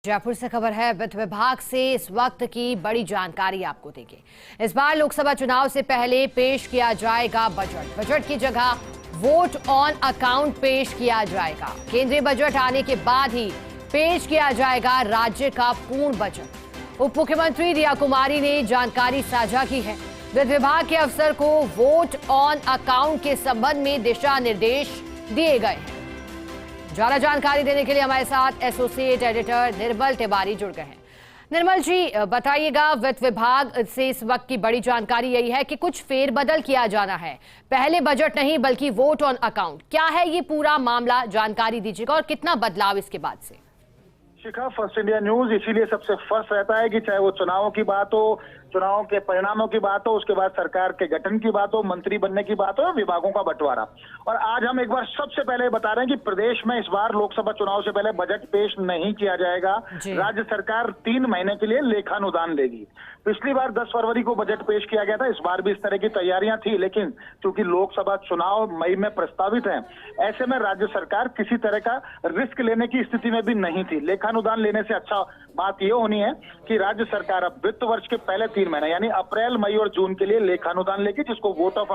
जयपुर से खबर है। वित्त विभाग से इस वक्त की बड़ी जानकारी आपको देंगे। इस बार लोकसभा चुनाव से पहले पेश किया जाएगा बजट की जगह वोट ऑन अकाउंट पेश किया जाएगा। केंद्रीय बजट आने के बाद ही पेश किया जाएगा राज्य का पूर्ण बजट। उप मुख्यमंत्री रिया कुमारी ने जानकारी साझा की है। वित्त विभाग के अफसर को वोट ऑन अकाउंट के संबंध में दिशा निर्देश दिए गए हैं। ज्यादा जानकारी देने के लिए हमारे साथ एसोसिएट एडिटर निर्मल तिवारी जुड़ गए हैं। निर्मल जी, बताइएगा, वित्त विभाग से इस वक्त की बड़ी जानकारी यही है कि कुछ फेरबदल किया जाना है, पहले बजट नहीं बल्कि वोट ऑन अकाउंट। क्या है ये पूरा मामला, जानकारी दीजिएगा, और कितना बदलाव इसके बाद से? शिखा, फर्स्ट इंडिया न्यूज इसीलिए सबसे फर्स्ट रहता है कि चाहे वो चुनावों की बात हो, चुनाव के परिणामों की बात हो, उसके बाद सरकार के गठन की बात हो, मंत्री बनने की बात हो, विभागों का बंटवारा। और आज हम एक बार सबसे पहले बता रहे हैं कि प्रदेश में इस बार लोकसभा चुनाव से पहले बजट पेश नहीं किया जाएगा। राज्य सरकार 3 महीने के लिए लेखानुदान लेगी। पिछली बार 10 फरवरी को बजट पेश किया गया था, इस बार भी इस तरह की तैयारियां थी, लेकिन क्योंकि लोकसभा चुनाव मई में प्रस्तावित है, ऐसे में राज्य सरकार किसी तरह का रिस्क लेने की स्थिति में भी नहीं थी। लेखानुदान लेने से अच्छा बात यह होनी है कि राज्य सरकार अब वित्त वर्ष के पहले 3 महीने यानी अप्रैल, मई और जून के लिए लेखानुदान लेगी, जिसको वोट ऑन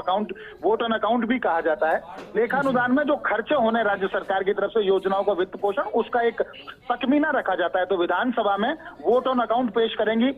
अकाउंट भी कहा जाता है। लेखानुदान में जो खर्चे होने राज्य सरकार की तरफ से योजनाओं का वित्त पोषण, उसका एक तकमीना रखा जाता है। तो विधानसभा में वोट ऑन अकाउंट पेश करेंगी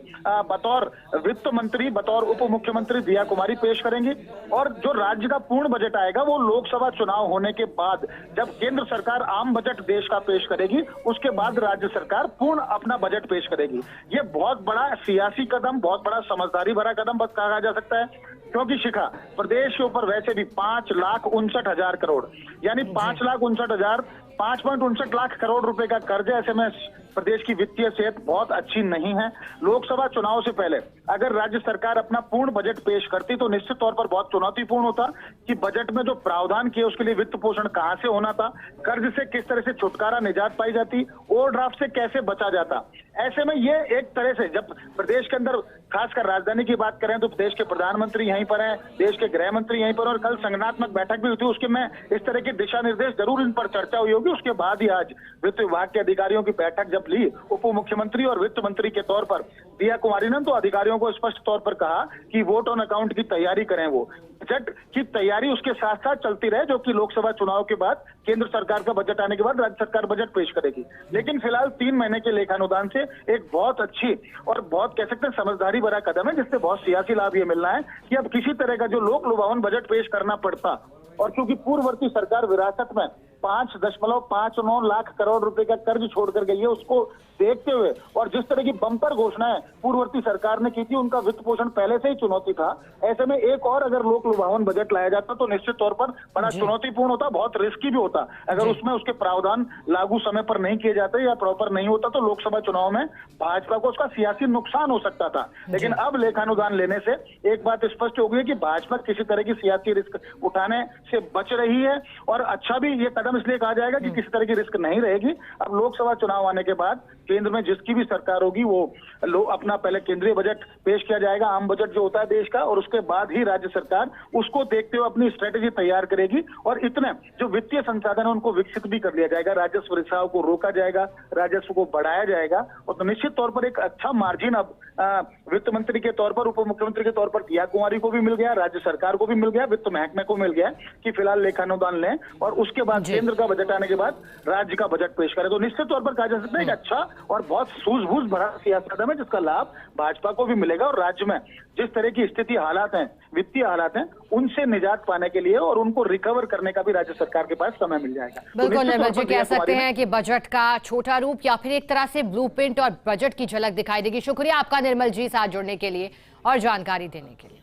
बतौर वित्त मंत्री, बतौर उप मुख्यमंत्री रिया कुमारी पेश करेंगी। और जो राज्य का पूर्ण बजट आएगा वो लोकसभा चुनाव होने के बाद, जब केंद्र सरकार आम बजट देश का पेश करेगी, उसके बाद राज्य सरकार पूर्ण अपना बजट पेश करेगी। ये बहुत बड़ा सियासी कदम, बहुत बड़ा समझदारी भरा कदम बस कहा जा सकता है, क्योंकि शिखा, प्रदेश के ऊपर वैसे भी 5,59,000 करोड़ यानी 5,59,000 लाख करोड़ रुपए का कर्ज है। ऐसे में प्रदेश की वित्तीय सेहत बहुत अच्छी नहीं है। लोकसभा चुनाव से पहले अगर राज्य सरकार अपना पूर्ण बजट पेश करती तो निश्चित तौर पर बहुत चुनौतीपूर्ण होता कि बजट में जो प्रावधान किए उसके लिए वित्त पोषण कहां से होना था, कर्ज से किस तरह से छुटकारा, निजात पाई जाती, ओवरड्राफ्ट से कैसे बचा जाता। ऐसे में ये एक तरह से, जब प्रदेश के अंदर खासकर राजधानी की बात करें तो देश के प्रधानमंत्री यहीं पर हैं, देश के गृह मंत्री यहीं पर, और कल संगठनात्मक बैठक भी हुई थी, उसके में इस तरह के दिशा निर्देश जरूर इन पर चर्चा हुई होगी। उसके बाद ही आज वित्त विभाग के अधिकारियों की बैठक जब ली उप मुख्यमंत्री और वित्त मंत्री के तौर पर रिया कुमारी ने, तो अधिकारियों को स्पष्ट तौर पर कहा कि वोट ऑन अकाउंट की तैयारी करें। वो बजट की तैयारी उसके साथ साथ चलती रहे, जो कि लोकसभा चुनाव के बाद केंद्र सरकार का बजट आने के बाद राज्य सरकार बजट पेश करेगी। लेकिन फिलहाल 3 महीने के लेखानुदान से एक बहुत अच्छी और बहुत कह सकते हैं समझदारी भरा कदम है, जिससे बहुत सियासी लाभ ये मिलना है कि अब किसी तरह का जो लोक लुभावन बजट पेश करना पड़ता, और क्योंकि पूर्ववर्ती सरकार विरासत में 5.59 लाख करोड़ रुपए का कर्ज छोड़कर गई है, उसको देखते हुए और जिस तरह की बम्पर घोषणाएं पूर्ववर्ती सरकार ने की थी, उनका वित्त पोषण पहले से ही चुनौती था। ऐसे में एक और अगर लोक लुभावन बजट लाया जाता तो निश्चित तौर पर बड़ा चुनौतीपूर्ण होता, बहुत रिस्की भी होता। अगर उसमें उसके प्रावधान लागू समय पर नहीं किए जाते या प्रॉपर नहीं होता तो लोकसभा चुनाव में भाजपा को उसका सियासी नुकसान हो सकता था। लेकिन अब लेखानुदान लेने से एक बात स्पष्ट हो गई कि भाजपा किसी तरह की सियासी रिस्क उठाने से बच रही है, और अच्छा भी ये कदम इसलिए कहा जाएगा कि किसी तरह की रिस्क नहीं रहेगी। अब लोकसभा चुनाव आने के बाद केंद्र में जिसकी भी सरकार होगी वो अपना पहले केंद्रीय बजट पेश किया जाएगा, आम बजट जो होता है देश का, और उसके बाद ही राज्य सरकार उसको देखते हुए अपनी स्ट्रेटेजी तैयार करेगी। और इतने जो वित्तीय संसाधन है उनको विकसित भी कर लिया जाएगा, राजस्व रिसाव को रोका जाएगा, राजस्व को बढ़ाया जाएगा। और तो निश्चित तौर पर एक अच्छा मार्जिन अब वित्त मंत्री के तौर पर, उप मुख्यमंत्री के तौर पर रिया कुमारी को भी मिल गया, राज्य सरकार को भी मिल गया, वित्त महकमे को मिल गया कि फिलहाल लेखानुदान लें और उसके बाद केंद्र का बजट आने के बाद राज्य का बजट पेश करें। तो निश्चित तौर पर कहा जा सकता है एक अच्छा और बहुत सूझबूझ भरा सियासी कदम है, जिसका लाभ भाजपा को भी मिलेगा और राज्य में जिस तरह की स्थिति हालात हैं, वित्तीय हालात हैं, उनसे निजात पाने के लिए और उनको रिकवर करने का भी राज्य सरकार के पास समय मिल जाएगा। बिल्कुल निर्मल जी, कह सकते हैं कि बजट का छोटा रूप या फिर एक तरह से ब्लूप्रिंट और बजट की झलक दिखाई देगी। शुक्रिया आपका निर्मल जी, साथ जुड़ने के लिए और जानकारी देने के लिए।